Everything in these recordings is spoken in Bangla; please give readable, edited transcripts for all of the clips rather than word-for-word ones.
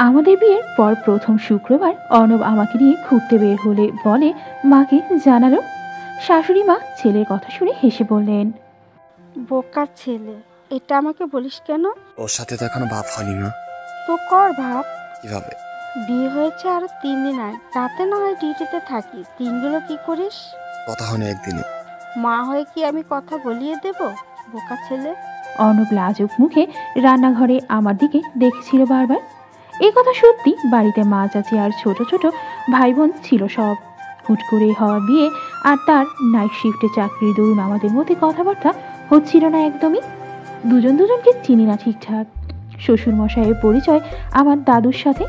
আমাদের বিয়ের পর প্রথম শুক্রবার অর্ণব আমাকে নিয়ে ঘুরতে বের হলে বলে মাকে জানালো। শাশুড়ি মা ছেলের কথা শুনে হেসে বললেন, বোকা ছেলে, এটা আমাকে বলিস কেন? ওর সাথে তো এখনো ভাব হয়নি মা। তো কর ভাব। কিভাবে? বিয়ে হয়েছে আরো 3 দিন আগে, তাতে না হয় ডিউটিতে থাকি, দিনগুলো কি করিস? কথা হয়নি একদিনে। মা হয়ে কি আমি কথা বলিয়ে দেব? বোকা ছেলে। অর্ণব লাজুক মুখে রান্নাঘরে আমার দিকে দেখছিল বারবার। এই কথা সত্যি, বাড়িতে মা চাচি আর ছোট ছোট ভাই বোন ছিল সব। হুট করে হওয়া বিয়ে আর তার নাইট শিফটে চাকরির দরুন আমাদের মধ্যে কথাবার্তা হচ্ছিল না একদমই। দুজন দুজনকে চিনি না ঠিকঠাক। শ্বশুর মশাইয়ের পরিচয় আমার দাদুর সাথে।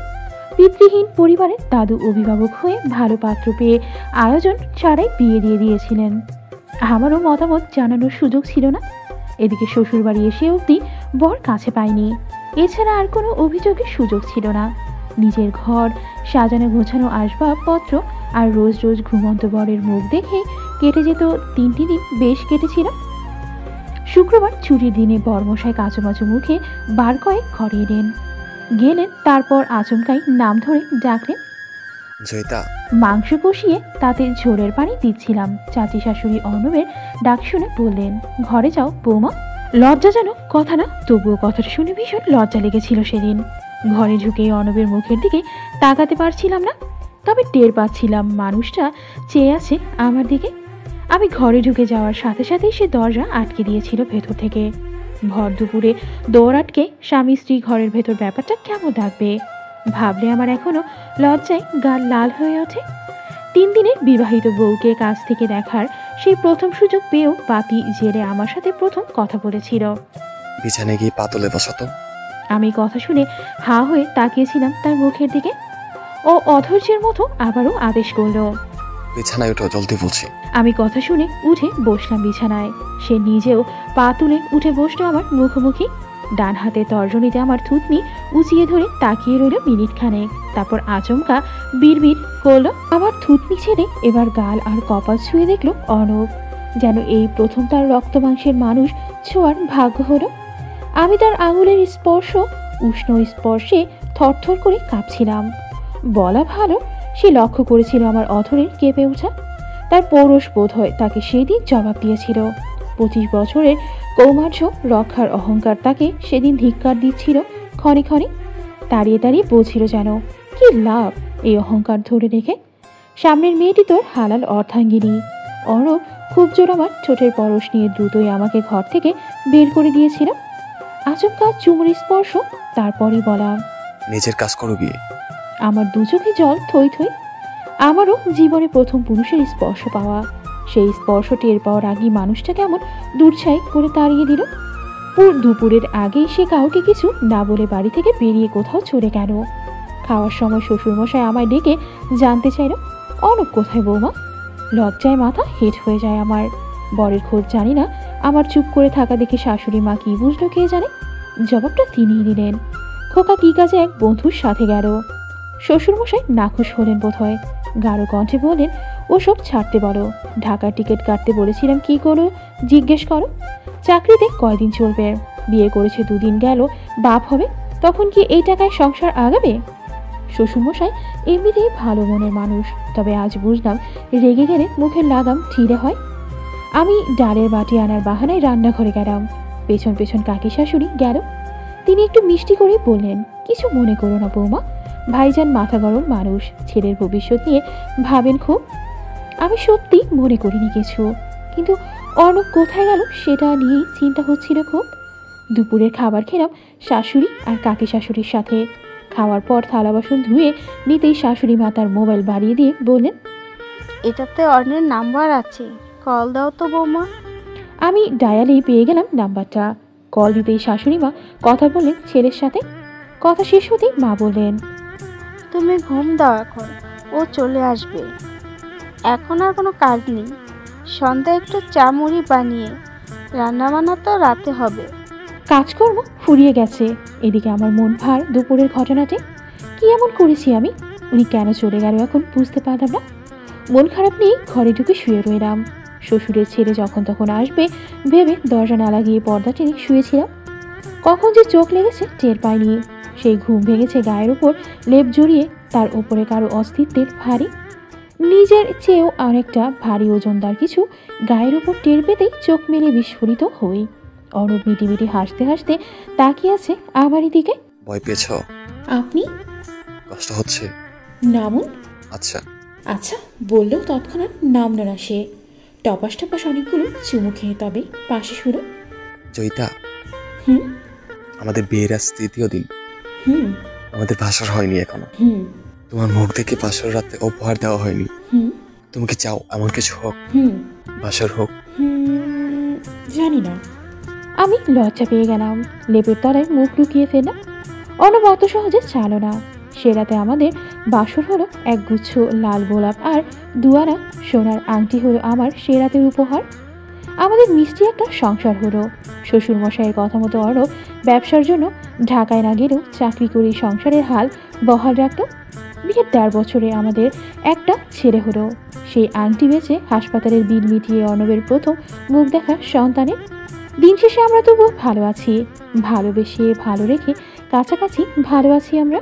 পিতৃহীন পরিবারের দাদু অভিভাবক হয়ে ভালো পাত্র পেয়ে আয়োজন ছাড়াই বিয়ে দিয়ে দিয়েছিলেন। আমারও মতামত জানানোর সুযোগ ছিল না। এদিকে শ্বশুরবাড়ি এসে অবধি বর কাছে পাইনি। এছাড়া আর কোনো অভিযোগের সুযোগ ছিল না। নিজের ঘর সাজানো গোছানো আসবাবপত্র আর রোজ রোজ ঘুমন্ত বরের মুখ দেখে কেটে যেত 3টি দিন, বেশ কেটেছিল। শুক্রবার ছুটির দিনে বরমশাই কাঁচুমাচু মুখে বার কয়েক ঘরে গেলেন। তারপর আচমকাই নাম ধরে ডাকলেন। জয়িতা। মাংস কষিয়ে তাতে ঝোলের পানি দিচ্ছিলাম। চাচি শাশুড়ি অর্ণবের ডাক শুনে বললেন, ঘরে যাও বৌমা। লজ্জাজনক কথা না, তবুও কথাটা শুনে ভীষণ লজ্জা লেগেছিল সেদিন। ঘরে ঢুকে অর্ণবের মুখের দিকে তাকাতে পারছিলাম না, তবে টের পাচ্ছিলাম মানুষটা চেয়ে আছে আমার দিকে। আমি ঘরে ঢুকে যাওয়ার সাথে সাথেই সে দরজা আটকে দিয়েছিল ভেতর থেকে। ভর দুপুরে দৌড় আটকে স্বামী স্ত্রী ঘরের ভেতর, ব্যাপারটা কেমন লাগবে ভাবলে আমার এখনো লজ্জায় গাল লাল হয়ে ওঠে। 3 দিনের বিবাহিত বউকে কাছ থেকে দেখার সেই প্রথম সুযোগ পেয়েও বাতি জেলে আমার সাথে প্রথম কথা বলেছিল। বিছানায় গিয়ে পাতলে বসাতো। আমি কথা শুনে হা হয়ে তাকিয়েছিলাম তার মুখের দিকে। ও অধৈর্যের মতো আবারও আদেশ করলো, বিছানায় উঠো, জলদি বলছি। আমি কথা শুনে উঠে বসলাম বিছানায়। সে নিজেও পা তুলে উঠে বসলো আমার মুখোমুখি। ডান হাতে তর্জনীতে আমার থুতনি উঁচিয়ে ধরে তাকিয়ে রইল মিনিট খানেক। তারপর আচমকা বিড়বিড় করলো। আমার থুতনি ছেড়ে এবার গাল আর কপাল ছুঁয়ে দেখলো অর্ণব। যেন এই প্রথম তার রক্ত মাংসের মানুষ ছোঁয়ার ভাগ্য হলো। আমি তার আঙুলের স্পর্শ, উষ্ণ স্পর্শে থরথর করে কাঁপছিলাম। বলা ভালো, সে লক্ষ্য করেছিল আমার অধরের কেঁপে ওঠা। তার পৌরুষ বোধ হয় তাকে সেদিন জবাব দিয়েছিল। 25 বছরের কৌমার্য রক্ষার অহংকার তাকে সেদিন ধিক্কার দিচ্ছিল ক্ষণে ক্ষণে। দাঁড়িয়ে দাঁড়িয়ে বলছিল যেন, কি লাভ এই অহংকার ধরে রেখে? সামনের মেয়েটি তোর হালাল অর্ধাঙ্গিনী। অর্ণব খুব জোর আমার ঠোঁটের পরশ নিয়ে দ্রুতই আমাকে ঘর থেকে বের করে দিয়েছিল। আচমকা চুমুর স্পর্শ, তারপরই বলা, নিজের কাজ করো গিয়ে। আমার দু চোখে জল থই থই। আমারও জীবনে প্রথম পুরুষের স্পর্শ পাওয়া। সেই স্পর্শ টের পাওয়ার আগেই মানুষটা কেমন দূরছাই করে তাড়িয়ে দিল। দুপুরের আগেই সে কাউকে কিছু না বলে বাড়ি থেকে বেরিয়ে কোথাও চলে গেল। খাওয়ার সময় শ্বশুরমশাই আমায় ডেকে জানতে চাইল, অর্ণব কোথায় বৌমা? লজ্জায় মাথা হেঁট হয়ে যায় আমার। বরের খোঁজ জানি না। আমার চুপ করে থাকা দেখে শাশুড়ি মা কি বুঝলো কে জানে। জবাবটা তিনিই দিলেন, খোকা কি কাজে এক বন্ধুর সাথে গেল। শ্বশুরমশাই নাখুশ হলেন বোধ হয়। গাঢ় কণ্ঠে বললেন, ওসব ছাড়তে বলো। ঢাকার টিকিট কাটতে বলেছিলাম, কি করো জিজ্ঞেস করো। চাকরিতে কয়দিন চলবে? বিয়ে করেছে 2 দিন গেল, বাপ হবে, তখন কি এই টাকায় সংসার আগাবে? শ্বশুরমশাই এমনিতেই ভালো মনের মানুষ, তবে আজ বুঝলাম রেগে গেলে মুখের লাগাম ঢিলে হয়। আমি ডালের বাটি আনার বাহানায় রান্নাঘরে গেলাম। পেছন পেছন কাকি শাশুড়ি গেল। তিনি একটু মিষ্টি করে বললেন, কিছু মনে করো না বৌমা, ভাইজান মাথা গরম মানুষ, ছেলের ভবিষ্যৎ নিয়ে ভাবেন খুব। আমি সত্যি মনে করিনি কিছু, কিন্তু অর্ণব কোথায় গেল সেটা নিয়েই চিন্তা হচ্ছিল খুব। দুপুরের খাবার খেলাম শাশুড়ি আর কাকি শাশুড়ির সাথে। খাওয়ার পর থালা বাসন ধুয়ে নিতেই শাশুড়ি মা তার মোবাইল বাড়িয়ে দিয়ে বললেন, এটাতে অর্ণের নাম্বার আছে, কল দাও তো বৌমা। আমি ডায়ালেই পেয়ে গেলাম নাম্বারটা। কল দিতেই শাশুড়ি মা কথা বললেন ছেলের সাথে। কথা শেষ হতেই মা বললেন, তুমি ঘুম দাও, এখন ও চলে আসবে। এখন আর কোনো কাজ নেই, সন্ধ্যায় একটু চা মুড়ি বানিয়ে রান্নাবান্না তো রাতে হবে। কাজকর্ম ফুরিয়ে গেছে। এদিকে আমার মন ভার দুপুরের ঘটনাটি। কি এমন করেছি আমি? উনি কেন চলে গেল এখন বুঝতে পারলাম না। মন খারাপ নিয়ে ঘরে ঢুকে শুয়ে রইলাম। শ্বশুরের ছেলে যখন তখন আসবে ভেবে দরজা না লাগিয়ে পর্দা টেনে শুয়েছিলাম। কখন যে চোখ লেগেছে টের পাইনি। সেই ঘুম ভেঙেছে গায়ের উপর লেপ জড়িয়ে, তার উপরে কারো অস্তিত্বের ভারী, নিজের চেয়েও অনেকটা ভারী ওজনদার কিছু গায়ের উপর টের পেতেই চোখ মেলে বিস্ফোরিত হই। অর্ণব মিটিমিটি হাসতে হাসতে তাকিয়ে আছে আমারই দিকে। ভয় পেয়েছ? আপনি কষ্ট হচ্ছে? নামুন। আচ্ছা। আচ্ছা বললেও তৎক্ষণাৎ নামল না সে। টপাস টপাস অনেকগুলো চুমু খেয়ে তবে পাশে শুরু। জয়িতা, হুম আমাদের বিয়ের আজ 3য় দিন। হুম আমাদের বাসর হয়নি এখনো। হুম তোমার মুখ দেখে বাসর রাতে উপহার দেওয়া হয়নি। হুম তুমি কি চাও এমন কিছু হোক? হুম বাসর হোক? জানি না। আমি লজ্জা পেয়ে গেলাম, লেপের তলায় মুখ লুকিয়ে ফেললাম। অর্ণব অত সহজে চালো না। সে রাতে আমাদের বাসর হলো একগুচ্ছ লাল গোলাপ আর দুয়ানা সোনার আংটি হলো আমার সে রাতের উপহার। আমাদের মিষ্টি একটা সংসার হলো। শ্বশুরমশাইয়ের কথা মতো অর্ণব ব্যবসার জন্য ঢাকায় না গেলেও চাকরি করে সংসারের হাল বহাল রাখত। বিয়ের 1.5 বছরে আমাদের একটা ছেলে হলো। সেই আংটি বেচে হাসপাতালের বিল মিটিয়ে অর্ণবের প্রথম মুখ দেখা সন্তানের। দিন শেষে আমরা তবুও ভালো আছি, ভালোবেসে ভালো রেখে কাছাকাছি ভালো আছি আমরা।